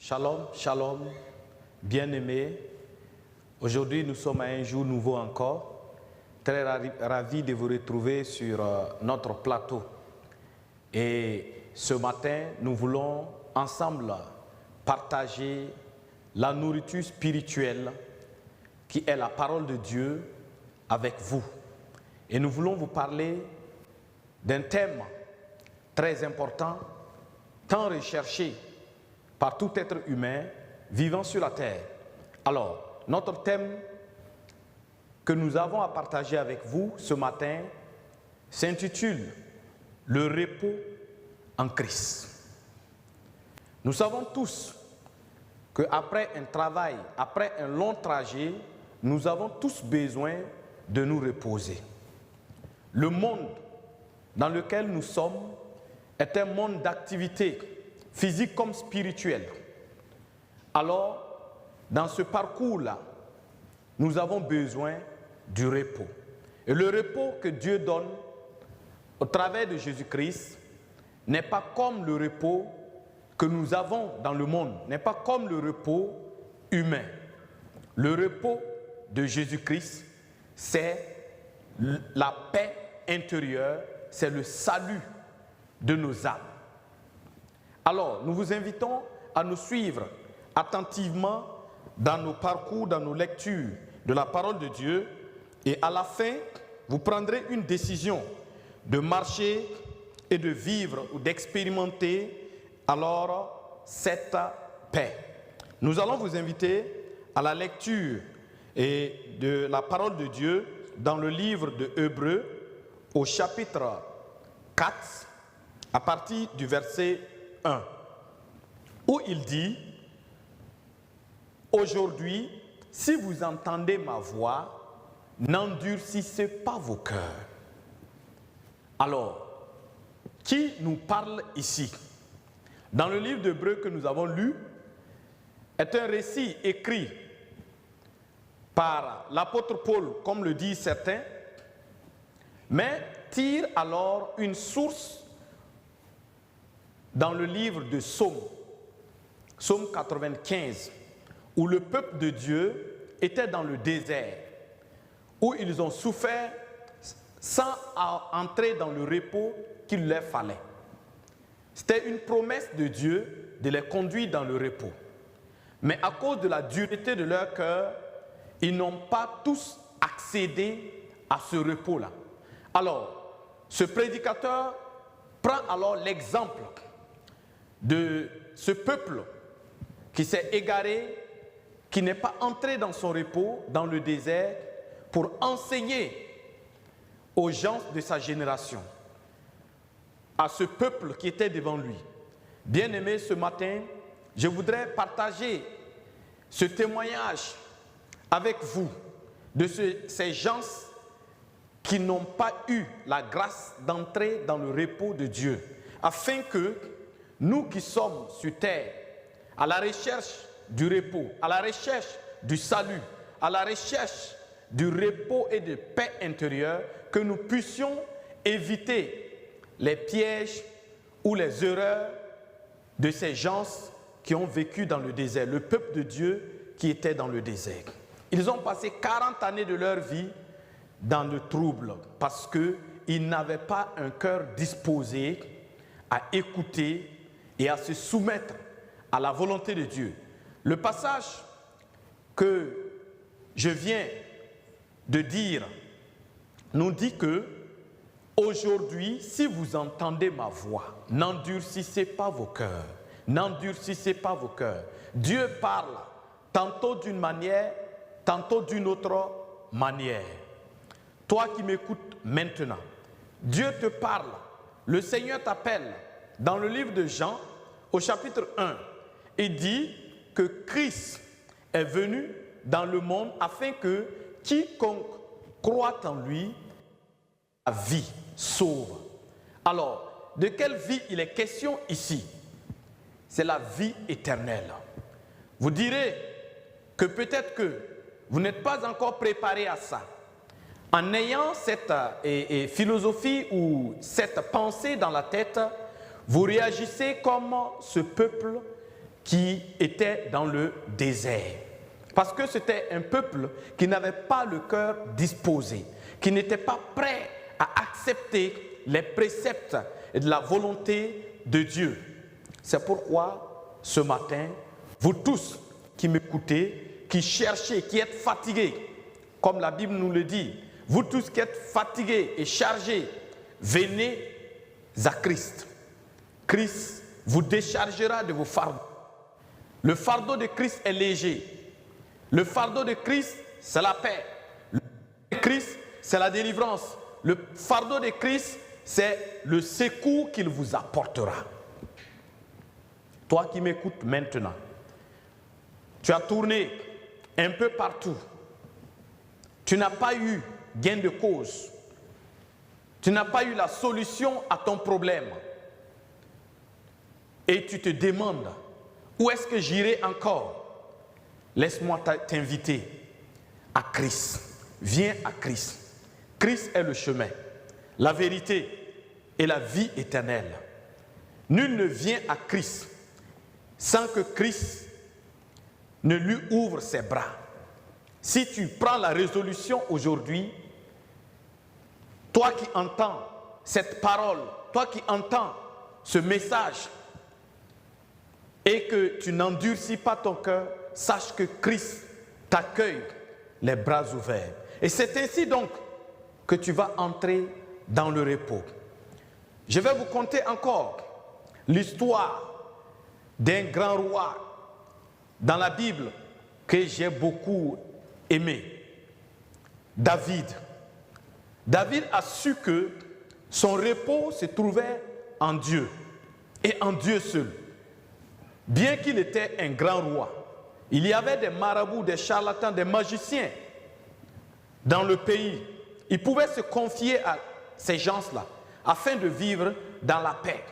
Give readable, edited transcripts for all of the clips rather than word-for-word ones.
Shalom, shalom, bien-aimés. Aujourd'hui, nous sommes à un jour nouveau encore. Très ravi de vous retrouver sur notre plateau. Et ce matin, nous voulons ensemble partager la nourriture spirituelle qui est la parole de Dieu avec vous. Et nous voulons vous parler d'un thème très important, tant recherché par tout être humain vivant sur la terre. Alors, notre thème que nous avons à partager avec vous ce matin s'intitule « Le repos en Christ ». Nous savons tous qu'après un travail, après un long trajet, nous avons tous besoin de nous reposer. Le monde dans lequel nous sommes est un monde d'activité, physique comme spirituelle. Alors, dans ce parcours-là, nous avons besoin du repos. Et le repos que Dieu donne au travers de Jésus-Christ n'est pas comme le repos que nous avons dans le monde, n'est pas comme le repos humain. Le repos de Jésus-Christ, c'est la paix intérieure, c'est le salut de nos âmes. Alors, nous vous invitons à nous suivre attentivement dans nos parcours, dans nos lectures de la parole de Dieu. Et à la fin, vous prendrez une décision de marcher et de vivre ou d'expérimenter alors cette paix. Nous allons vous inviter à la lecture de la parole de Dieu dans le livre de Hébreux au chapitre 4 à partir du verset 1, où il dit « Aujourd'hui, si vous entendez ma voix, n'endurcissez pas vos cœurs. » Alors, qui nous parle ici? Dans le livre d'Hébreux que nous avons lu, est un récit écrit par l'apôtre Paul, comme le disent certains, mais tire alors une source dans le livre de Psaume 95, où le peuple de Dieu était dans le désert, où ils ont souffert sans entrer dans le repos qu'il leur fallait. C'était une promesse de Dieu de les conduire dans le repos. Mais à cause de la dureté de leur cœur, ils n'ont pas tous accédé à ce repos-là. Alors, ce prédicateur prend alors l'exemple de ce peuple qui s'est égaré, qui n'est pas entré dans son repos, dans le désert, pour enseigner aux gens de sa génération, à ce peuple qui était devant lui. Bien-aimés, ce matin, je voudrais partager ce témoignage avec vous de ces gens qui n'ont pas eu la grâce d'entrer dans le repos de Dieu, afin que nous qui sommes sur terre, à la recherche du repos, à la recherche du salut, à la recherche du repos et de paix intérieure, que nous puissions éviter les pièges ou les erreurs de ces gens qui ont vécu dans le désert, le peuple de Dieu qui était dans le désert. Ils ont passé 40 années de leur vie dans le trouble parce qu'ils n'avaient pas un cœur disposé à écouter et à se soumettre à la volonté de Dieu. Le passage que je viens de dire nous dit que aujourd'hui, si vous entendez ma voix, n'endurcissez pas vos cœurs. N'endurcissez pas vos cœurs. Dieu parle tantôt d'une manière, tantôt d'une autre manière. Toi qui m'écoutes maintenant, Dieu te parle. Le Seigneur t'appelle. Dans le livre de Jean, au chapitre 1, il dit que Christ est venu dans le monde afin que quiconque croit en lui, la vie sauve. Alors, de quelle vie il est question ici? C'est la vie éternelle. Vous direz que peut-être que vous n'êtes pas encore préparé à ça. En ayant cette philosophie ou cette pensée dans la tête, vous réagissez comme ce peuple qui était dans le désert. Parce que c'était un peuple qui n'avait pas le cœur disposé, qui n'était pas prêt à accepter les préceptes et de la volonté de Dieu. C'est pourquoi ce matin, vous tous qui m'écoutez, qui cherchez, qui êtes fatigués, comme la Bible nous le dit, vous tous qui êtes fatigués et chargés, venez à Christ. Christ vous déchargera de vos fardeaux. Le fardeau de Christ est léger. Le fardeau de Christ, c'est la paix. Le fardeau de Christ, c'est la délivrance. Le fardeau de Christ, c'est le secours qu'il vous apportera. Toi qui m'écoutes maintenant, tu as tourné un peu partout. Tu n'as pas eu gain de cause. Tu n'as pas eu la solution à ton problème. Et tu te demandes, où est-ce que j'irai encore? Laisse-moi t'inviter à Christ. Viens à Christ. Christ est le chemin, la vérité et la vie éternelle. Nul ne vient à Christ sans que Christ ne lui ouvre ses bras. Si tu prends la résolution aujourd'hui, toi qui entends cette parole, toi qui entends ce message, et que tu n'endurcis pas ton cœur, sache que Christ t'accueille les bras ouverts. Et c'est ainsi donc que tu vas entrer dans le repos. Je vais vous conter encore l'histoire d'un grand roi dans la Bible que j'ai beaucoup aimé. David. David a su que son repos se trouvait en Dieu et en Dieu seul. Bien qu'il était un grand roi, il y avait des marabouts, des charlatans, des magiciens dans le pays. Il pouvait se confier à ces gens-là afin de vivre dans la paix.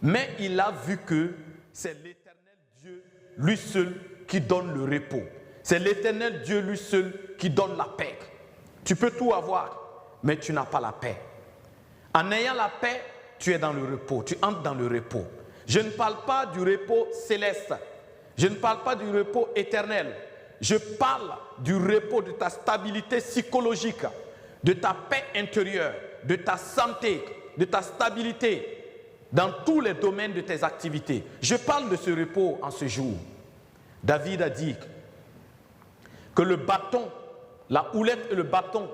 Mais il a vu que c'est l'Éternel Dieu, lui seul, qui donne le repos. C'est l'Éternel Dieu, lui seul, qui donne la paix. Tu peux tout avoir, mais tu n'as pas la paix. En ayant la paix, tu es dans le repos, tu entres dans le repos. Je ne parle pas du repos céleste. Je ne parle pas du repos éternel. Je parle du repos de ta stabilité psychologique, de ta paix intérieure, de ta santé, de ta stabilité dans tous les domaines de tes activités. Je parle de ce repos en ce jour. David a dit que le bâton, la houlette et le bâton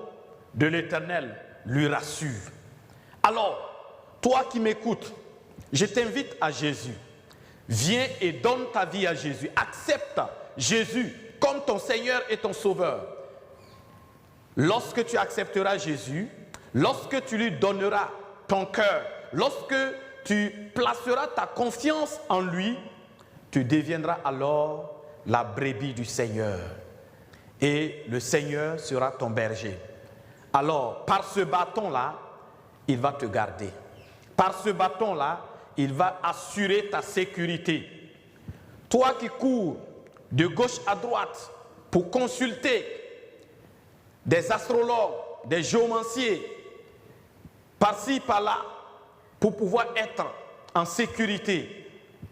de l'Éternel lui rassurent. Alors, toi qui m'écoutes, je t'invite à Jésus. Viens et donne ta vie à Jésus. Accepte Jésus comme ton Seigneur et ton Sauveur. Lorsque tu accepteras Jésus, lorsque tu lui donneras ton cœur, lorsque tu placeras ta confiance en lui, tu deviendras alors la brebis du Seigneur. Et le Seigneur sera ton berger. Alors, par ce bâton-là, il va te garder. Par ce bâton-là, il va assurer ta sécurité. Toi qui cours de gauche à droite pour consulter des astrologues, des géomanciers, par-ci, par-là, pour pouvoir être en sécurité,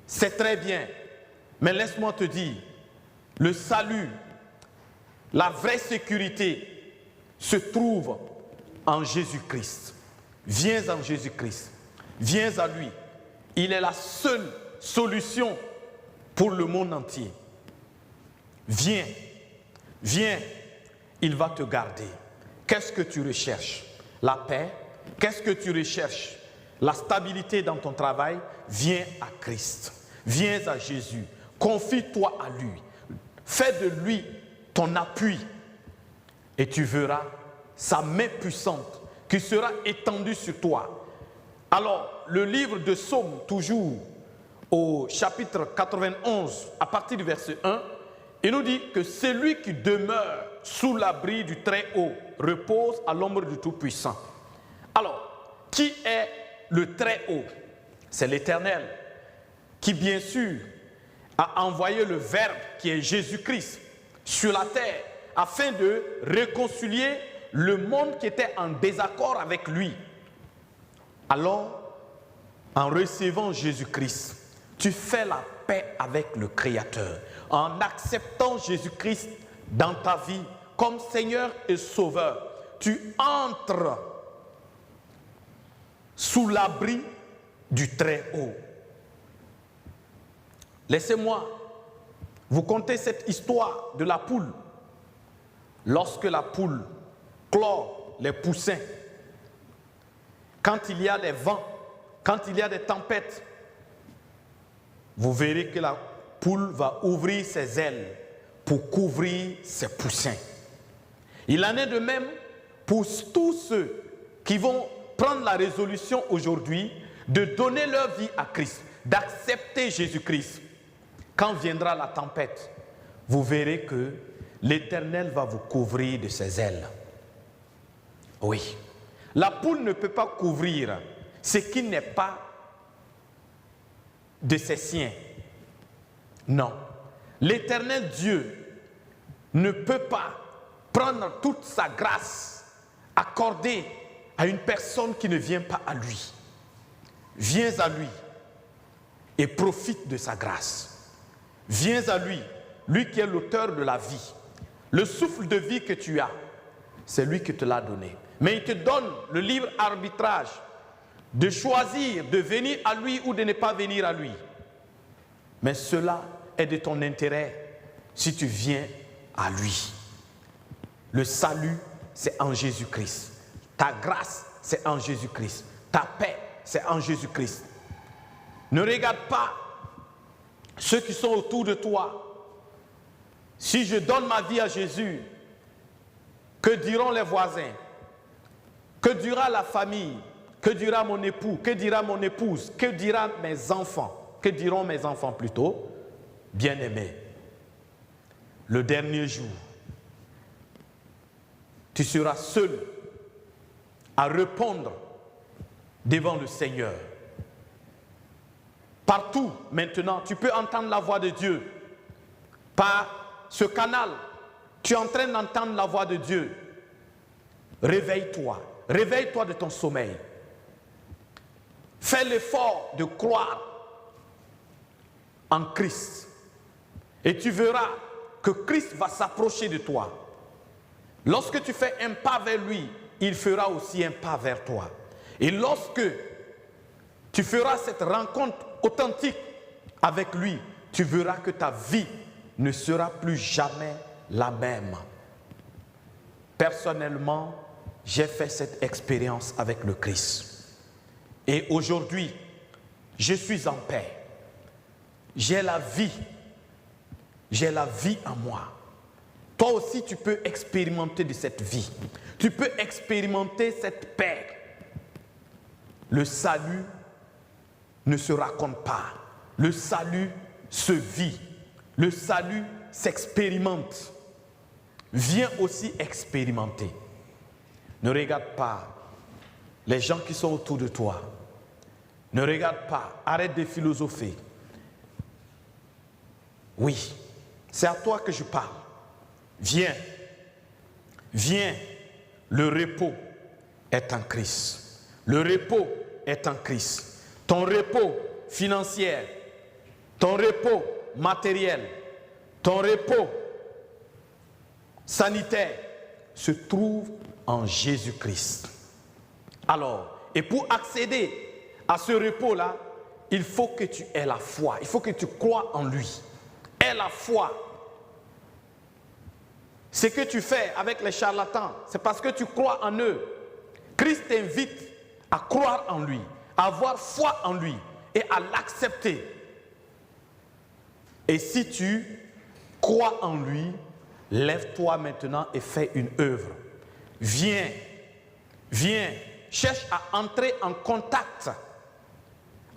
c'est très bien. Mais laisse-moi te dire, le salut, la vraie sécurité se trouve en Jésus-Christ. Viens en Jésus-Christ. Viens à lui. Il est la seule solution pour le monde entier. Viens, viens, il va te garder. Qu'est-ce que tu recherches? La paix? Qu'est-ce que tu recherches? La stabilité dans ton travail? Viens à Christ. Viens à Jésus. Confie-toi à lui. Fais de lui ton appui. Et tu verras sa main puissante qui sera étendue sur toi. Alors, le livre de Psaume, toujours au chapitre 91, à partir du verset 1, il nous dit que celui qui demeure sous l'abri du Très-Haut repose à l'ombre du Tout-Puissant. Alors, qui est le Très-Haut? C'est l'Éternel, qui bien sûr a envoyé le Verbe qui est Jésus-Christ sur la terre afin de réconcilier le monde qui était en désaccord avec lui. Alors, en recevant Jésus-Christ, tu fais la paix avec le Créateur. En acceptant Jésus-Christ dans ta vie comme Seigneur et Sauveur, tu entres sous l'abri du Très-Haut. Laissez-moi vous conter cette histoire de la poule. Lorsque la poule clore les poussins, quand il y a des vents, quand il y a des tempêtes, vous verrez que la poule va ouvrir ses ailes pour couvrir ses poussins. Il en est de même pour tous ceux qui vont prendre la résolution aujourd'hui de donner leur vie à Christ, d'accepter Jésus-Christ. Quand viendra la tempête, vous verrez que l'Éternel va vous couvrir de ses ailes. Oui, la poule ne peut pas couvrir ce qui n'est pas de ses siens. Non, l'Éternel Dieu ne peut pas prendre toute sa grâce accordée à une personne qui ne vient pas à lui. Viens à lui et profite de sa grâce. Viens à lui, lui qui est l'auteur de la vie. Le souffle de vie que tu as, c'est lui qui te l'a donné. Mais il te donne le libre arbitrage de choisir de venir à lui ou de ne pas venir à lui. Mais cela est de ton intérêt si tu viens à lui. Le salut, c'est en Jésus-Christ. Ta grâce, c'est en Jésus-Christ. Ta paix, c'est en Jésus-Christ. Ne regarde pas ceux qui sont autour de toi. Si je donne ma vie à Jésus, que diront les voisins? Que dira la famille? Que dira mon époux? Que dira mon épouse? Que dira mes enfants? Que diront mes enfants plutôt? Bien-aimés, le dernier jour, tu seras seul à répondre devant le Seigneur. Partout, maintenant, tu peux entendre la voix de Dieu. Par ce canal, tu es en train d'entendre la voix de Dieu. Réveille-toi. Réveille-toi de ton sommeil. Fais l'effort de croire en Christ. Et tu verras que Christ va s'approcher de toi. Lorsque tu fais un pas vers lui, il fera aussi un pas vers toi. Et lorsque tu feras cette rencontre authentique avec lui, tu verras que ta vie ne sera plus jamais la même. Personnellement, j'ai fait cette expérience avec le Christ. Et aujourd'hui, je suis en paix. J'ai la vie. J'ai la vie en moi. Toi aussi, tu peux expérimenter de cette vie. Tu peux expérimenter cette paix. Le salut ne se raconte pas. Le salut se vit. Le salut s'expérimente. Viens aussi expérimenter. Ne regarde pas les gens qui sont autour de toi. Ne regarde pas. Arrête de philosopher. Oui, c'est à toi que je parle. Viens. Viens. Le repos est en Christ. Le repos est en Christ. Ton repos financier, ton repos matériel, ton repos sanitaire se trouve en Jésus-Christ. Alors, et pour accéder à ce repos-là, il faut que tu aies la foi. Il faut que tu crois en lui. Aie la foi. Ce que tu fais avec les charlatans, c'est parce que tu crois en eux. Christ t'invite à croire en lui, à avoir foi en lui et à l'accepter. Et si tu crois en lui, lève-toi maintenant et fais une œuvre. Viens, viens, cherche à entrer en contact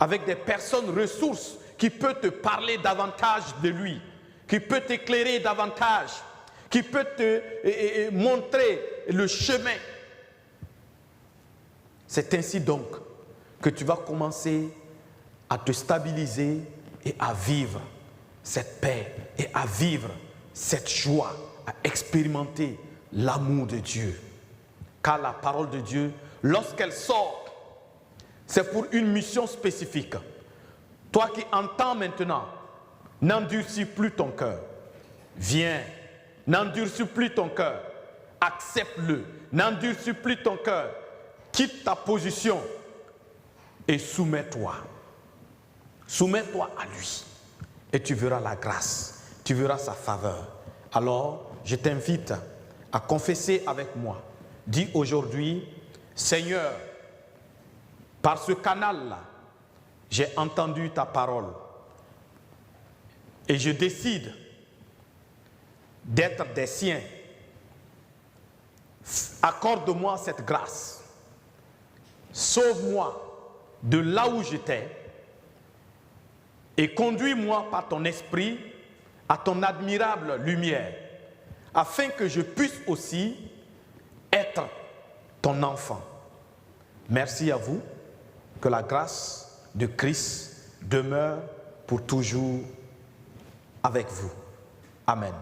avec des personnes ressources qui peuvent te parler davantage de lui, qui peuvent t'éclairer davantage, qui peuvent te montrer le chemin. C'est ainsi donc que tu vas commencer à te stabiliser et à vivre cette paix et à vivre cette joie, à expérimenter l'amour de Dieu. Car la parole de Dieu, lorsqu'elle sort, c'est pour une mission spécifique. Toi qui entends maintenant, N'endurcis plus ton cœur. Viens, n'endurcis plus ton cœur. Accepte-le. N'endurcis plus ton cœur. Quitte ta position et soumets-toi. Soumets-toi à lui. Et tu verras la grâce. Tu verras sa faveur. Alors, je t'invite à confesser avec moi. Dis aujourd'hui, Seigneur, par ce canal-là, j'ai entendu ta parole. Et je décide d'être des siens. Accorde-moi cette grâce. Sauve-moi de là où j'étais et conduis-moi par ton esprit à ton admirable lumière, afin que je puisse aussi être ton enfant. Merci à vous. Que la grâce de Christ demeure pour toujours avec vous. Amen.